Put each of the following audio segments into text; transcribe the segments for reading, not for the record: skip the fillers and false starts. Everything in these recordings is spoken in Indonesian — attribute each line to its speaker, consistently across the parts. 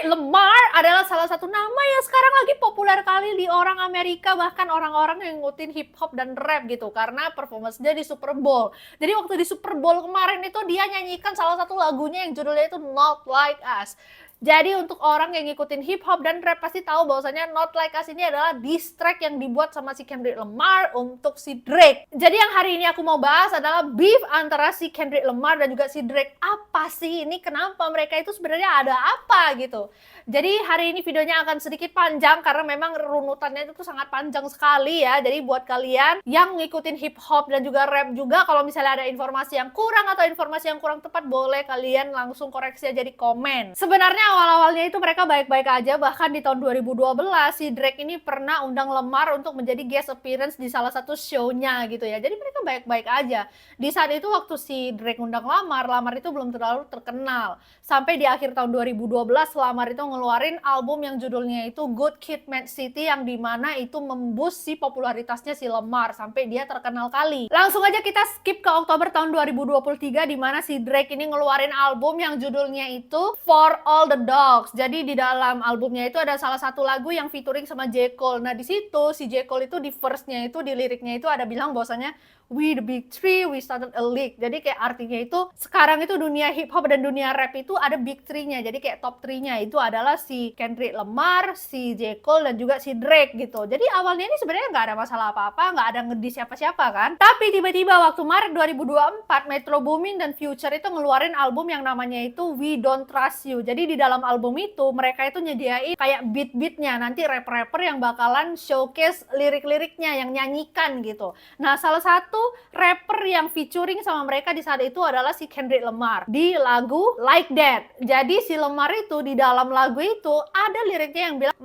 Speaker 1: Kendrick Lamar adalah salah satu nama yang sekarang lagi populer kali di orang Amerika, bahkan orang-orang yang ngikutin hip hop dan rap gitu, karena performance dia di Super Bowl. Jadi waktu di Super Bowl kemarin itu dia nyanyikan salah satu lagunya yang judulnya itu Not Like Us. Jadi untuk orang yang ngikutin hip hop dan rap pasti tahu bahwasanya Not Like Us ini adalah diss track yang dibuat sama si Kendrick Lamar untuk si Drake. Jadi yang hari ini aku mau bahas adalah beef antara si Kendrick Lamar dan juga si Drake. Apa sih ini? Kenapa mereka itu sebenarnya ada apa gitu? Jadi hari ini videonya akan sedikit panjang karena memang runutannya itu sangat panjang sekali ya. Jadi buat kalian yang ngikutin hip hop dan juga rap juga, kalau misalnya ada informasi yang kurang atau informasi yang kurang tepat, boleh kalian langsung koreksi aja di komen. Sebenarnya awal-awalnya itu mereka baik-baik aja, bahkan di tahun 2012 si Drake ini pernah undang Lamar untuk menjadi guest appearance di salah satu show-nya gitu ya. Jadi mereka baik-baik aja. Di saat itu waktu si Drake undang Lamar itu belum terlalu terkenal. Sampai di akhir tahun 2012 Lamar itu ngeluarin album yang judulnya itu Good Kid, Mad City, yang dimana itu memboost si popularitasnya si Lamar sampai dia terkenal kali. Langsung aja kita skip ke Oktober tahun 2023 di mana si Drake ini ngeluarin album yang judulnya itu For All the Dogs. Jadi di dalam albumnya itu ada salah satu lagu yang featuring sama J. Cole. Nah di situ si J. Cole itu di verse-nya itu, di liriknya itu ada bilang bahwasanya we the big three, we started a league. Jadi kayak artinya itu sekarang itu dunia hip hop dan dunia rap itu ada big three-nya. Jadi kayak top 3-nya itu adalah si Kendrick Lamar, si J. Cole, dan juga si Drake gitu. Jadi awalnya ini sebenarnya nggak ada masalah apa-apa, nggak ada ngedis siapa-siapa kan. Tapi tiba-tiba waktu Maret 2024 Metro Boomin dan Future itu ngeluarin album yang namanya itu We Don't Trust You. Jadi di dalam album itu mereka itu nyediain kayak beat-beatnya, nanti rapper-rapper yang bakalan showcase lirik-liriknya, yang nyanyikan gitu. Nah salah satu rapper yang featuring sama mereka di saat itu adalah si Kendrick Lamar di lagu Like That. Jadi si Lamar itu di dalam lagu itu ada liriknya yang bilang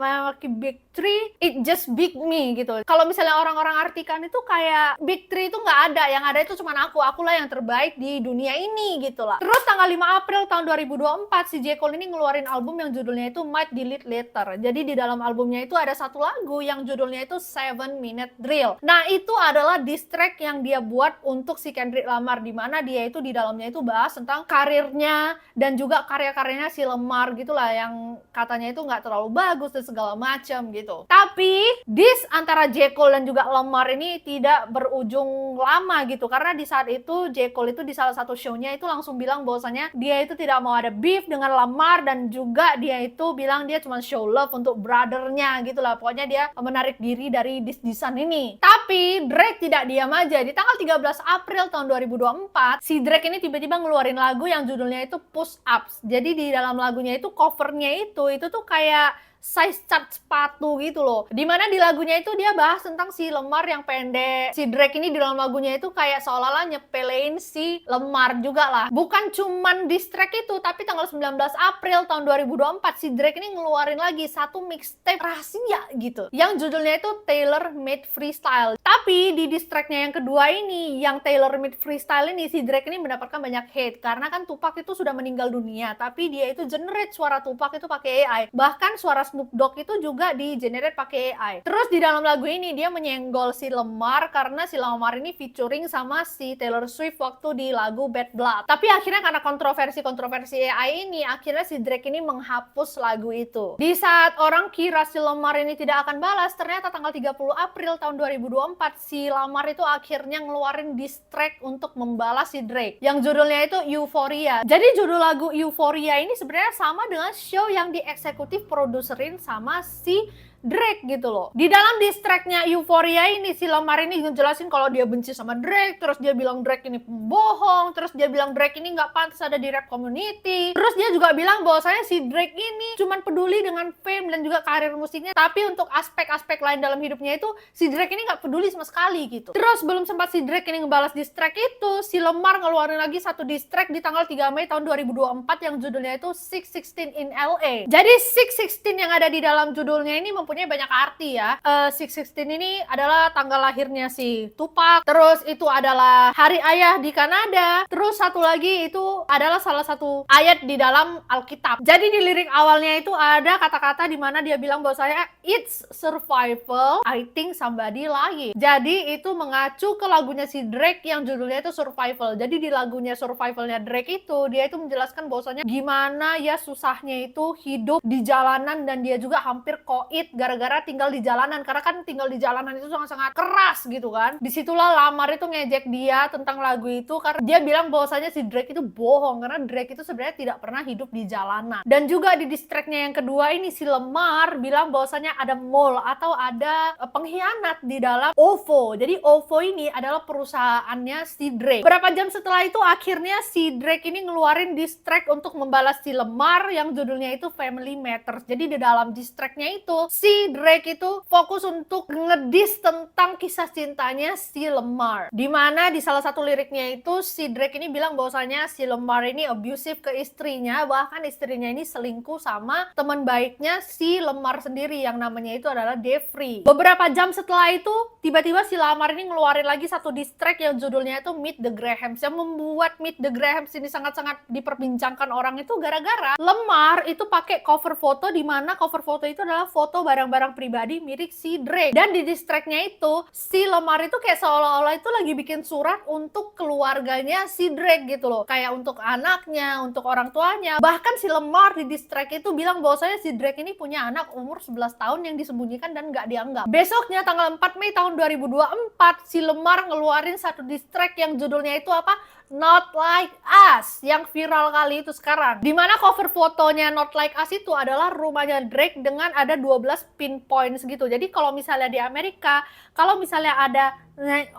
Speaker 1: big three, it just big me gitu. Kalau misalnya orang-orang artikan itu kayak big three itu nggak ada, yang ada itu cuma akulah yang terbaik di dunia ini gitu lah. Terus tanggal 5 April tahun 2024 si J. Cole ini ngeluarin album yang judulnya itu Might Delete Later. Jadi di dalam albumnya itu ada satu lagu yang judulnya itu 7 Minute Drill. Nah itu adalah diss track yang dia buat untuk si Kendrick Lamar, di mana dia itu di dalamnya itu bahas tentang karirnya dan juga karya-karyanya si Lamar gitulah, yang katanya itu nggak terlalu bagus dan segala macam gitu. Tapi diss antara J. Cole dan juga Lamar ini tidak berujung lama gitu, karena di saat itu J. Cole itu di salah satu show-nya itu langsung bilang bahwasanya dia itu tidak mau ada beef dengan Lamar, dan juga dia itu bilang dia cuma show love untuk brothernya gitulah. Pokoknya dia menarik diri dari diss-dissan ini. Tapi Drake tidak diam aja. Di tanggal 13 April tahun 2024 si Drake ini tiba-tiba ngeluarin lagu yang judulnya itu Push Ups. Jadi di dalam lagunya itu covernya itu tuh kayak size chart sepatu gitu loh. Dimana di lagunya itu dia bahas tentang si Lamar yang pendek. Si Drake ini di dalam lagunya itu kayak seolah-olah nyepelein si Lamar juga lah. Bukan cuman diss track itu, tapi tanggal 19 April tahun 2024 si Drake ini ngeluarin lagi satu mixtape rahasia gitu, yang judulnya itu Taylor Made Freestyle. Tapi di diss tracknya yang kedua ini, yang Taylor Made Freestyle ini, si Drake ini mendapatkan banyak hate karena kan Tupac itu sudah meninggal dunia, tapi dia itu generate suara Tupac itu pakai AI. Bahkan suara Snoop Dogg itu juga di generate pakai AI. Terus di dalam lagu ini dia menyenggol si Lamar karena si Lamar ini featuring sama si Taylor Swift waktu di lagu Bad Blood. Tapi akhirnya karena kontroversi AI ini, akhirnya si Drake ini menghapus lagu itu. Di saat orang kira si Lamar ini tidak akan balas, ternyata tanggal 30 April tahun 2024 si Lamar itu akhirnya ngeluarin diss track untuk membalas si Drake yang judulnya itu Euphoria. Jadi judul lagu Euphoria ini sebenarnya sama dengan show yang dieksekutif produser sama si Drake gitu loh. Di dalam diss tracknya Euphoria ini si Lamar ini ngejelasin kalau dia benci sama Drake, terus dia bilang Drake ini pembohong, terus dia bilang Drake ini nggak pantas ada di rap community, terus dia juga bilang bahwasanya si Drake ini cuman peduli dengan fame dan juga karir musiknya, tapi untuk aspek-aspek lain dalam hidupnya itu si Drake ini nggak peduli sama sekali gitu. Terus belum sempat si Drake ini ngebalas diss track itu, si Lamar ngeluarin lagi satu diss track di tanggal 3 Mei tahun 2024 yang judulnya itu 616 in LA. Jadi 616 yang ada di dalam judulnya ini mempunyai banyak arti ya. 616 ini adalah tanggal lahirnya si Tupac. Terus itu adalah Hari Ayah di Kanada. Terus satu lagi itu adalah salah satu ayat di dalam Alkitab. Jadi di lirik awalnya itu ada kata-kata di mana dia bilang bahwasanya it's survival, I think somebody lying. Jadi itu mengacu ke lagunya si Drake yang judulnya itu Survival. Jadi di lagunya Survivalnya Drake itu dia itu menjelaskan bahwasanya gimana ya susahnya itu hidup di jalanan, dan dia juga hampir koit gara-gara tinggal di jalanan, karena kan tinggal di jalanan itu sangat-sangat keras gitu kan. Disitulah Lamar itu ngejek dia tentang lagu itu karena dia bilang bahwasanya si Drake itu bohong, karena Drake itu sebenarnya tidak pernah hidup di jalanan. Dan juga di diss tracknya yang kedua ini si Lamar bilang bahwasanya ada mole atau ada pengkhianat di dalam OVO. Jadi OVO ini adalah perusahaannya si Drake. Beberapa jam setelah itu akhirnya si Drake ini ngeluarin diss track untuk membalas si Lamar yang judulnya itu Family Matters. Jadi di dalam diss tracknya itu si Drake itu fokus untuk ngediss tentang kisah cintanya si Lamar. Dimana di salah satu liriknya itu si Drake ini bilang bahwasanya si Lamar ini abusive ke istrinya, bahkan istrinya ini selingkuh sama teman baiknya si Lamar sendiri yang namanya itu adalah Devry. Beberapa jam setelah itu tiba-tiba si Lamar ini ngeluarin lagi satu diss track yang judulnya itu Meet the Grahams, yang membuat Meet the Grahams ini sangat-sangat diperbincangkan orang itu gara-gara Lamar itu pakai cover foto, di mana cover foto itu adalah foto barang-barang pribadi milik si Drake. Dan di diss tracknya itu si Lamar itu kayak seolah-olah itu lagi bikin surat untuk keluarganya si Drake gitu loh, kayak untuk anaknya, untuk orang tuanya. Bahkan si Lamar di diss track itu bilang bahwasanya si Drake ini punya anak umur 11 tahun yang disembunyikan dan nggak dianggap. Besoknya tanggal 4 Mei tahun 2024 si Lamar ngeluarin satu diss track yang judulnya itu apa? Not Like Us, yang viral kali itu sekarang. Dimana cover fotonya Not Like Us itu adalah rumahnya Drake dengan ada 12 pinpoints gitu. Jadi kalau misalnya di Amerika, kalau misalnya ada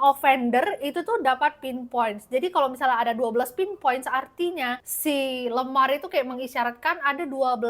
Speaker 1: offender itu tuh dapat pinpoints. Jadi kalau misalnya ada 12 pinpoints artinya si Lamar itu kayak mengisyaratkan ada 12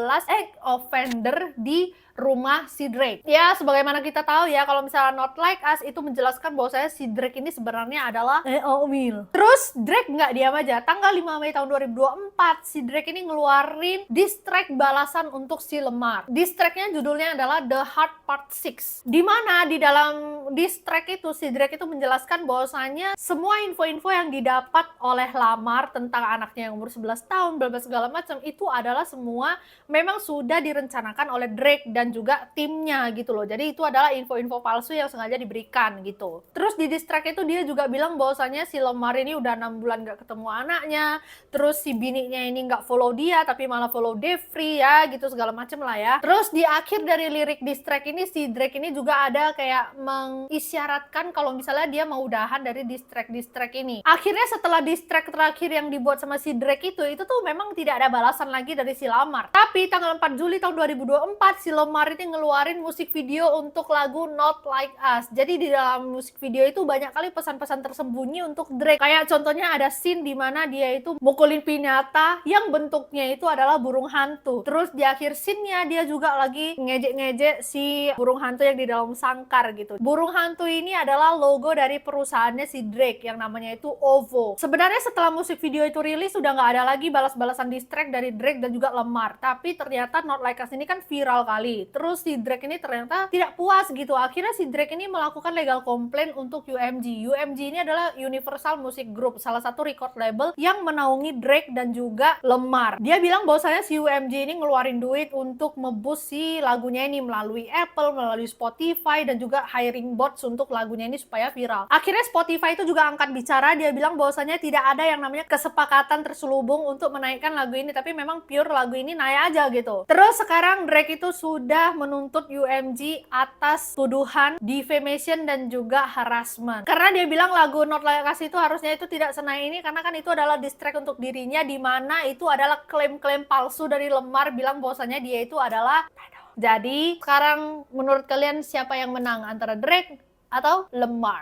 Speaker 1: offender di rumah si Drake. Ya, sebagaimana kita tahu ya, kalau misalnya Not Like Us itu menjelaskan bahwasanya si Drake ini sebenarnya adalah Will. Terus Drake nggak diam aja. Tanggal 5 Mei tahun 2024 si Drake ini ngeluarin diss track balasan untuk si Lamar. Diss tracknya judulnya adalah The Hard Part 6. Dimana di dalam diss track itu si Drake itu menjelaskan bahwasanya semua info-info yang didapat oleh Lamar tentang anaknya yang umur 11 tahun, bla bla segala macam itu adalah semua memang sudah direncanakan oleh Drake dan juga timnya gitu loh. Jadi itu adalah info-info palsu yang sengaja diberikan gitu. Terus di diss track itu dia juga bilang bahwasanya si Lamar ini udah 6 bulan gak ketemu anaknya. Terus si bininya ini gak follow dia tapi malah follow Devry ya gitu, segala macem lah ya. Terus di akhir dari lirik diss track ini si Drake ini juga ada kayak mengisyaratkan kalau misalnya dia mau udahan dari diss track ini. Akhirnya setelah diss track terakhir yang dibuat sama si Drake itu tuh memang tidak ada balasan lagi dari si Lamar. Tapi tanggal 4 Juli tahun 2024 si Lamar ini ngeluarin musik video untuk lagu Not Like Us. Jadi di dalam musik video itu banyak kali pesan-pesan tersembunyi untuk Drake. Kayak contohnya ada scene di mana dia itu mukulin pinata yang bentuknya itu adalah burung hantu. Terus di akhir scene-nya dia juga lagi ngejek-ngejek si burung hantu yang di dalam sangkar gitu. Burung hantu ini adalah logo dari perusahaannya si Drake yang namanya itu OVO. Sebenarnya setelah musik video itu rilis sudah nggak ada lagi balas-balasan diss track dari Drake dan juga Lamar. Tapi ternyata Not Like Us ini kan viral kali. Terus si Drake ini ternyata tidak puas gitu. Akhirnya si Drake ini melakukan legal complaint untuk UMG. UMG ini adalah Universal Music Group, salah satu record label yang menaungi Drake dan juga Lamar. Dia bilang bahwasanya si UMG ini ngeluarin duit untuk nge-boost si lagunya ini melalui Apple, melalui Spotify, dan juga hiring bots untuk lagunya ini supaya viral. Akhirnya Spotify itu juga angkat bicara, dia bilang bahwasanya tidak ada yang namanya kesepakatan terselubung untuk menaikkan lagu ini, tapi memang pure lagu ini naik aja gitu. Terus sekarang Drake itu sudah menuntut UMG atas tuduhan defamation dan juga harassment. Karena dia bilang lagu Not Like Us itu harusnya itu tidak senaik ini, karena kan itu adalah diss track untuk dirinya, di mana itu adalah klaim-klaim palsu dari Lamar bilang bahwasanya dia itu adalah. Jadi sekarang menurut kalian siapa yang menang antara Drake atau Lamar?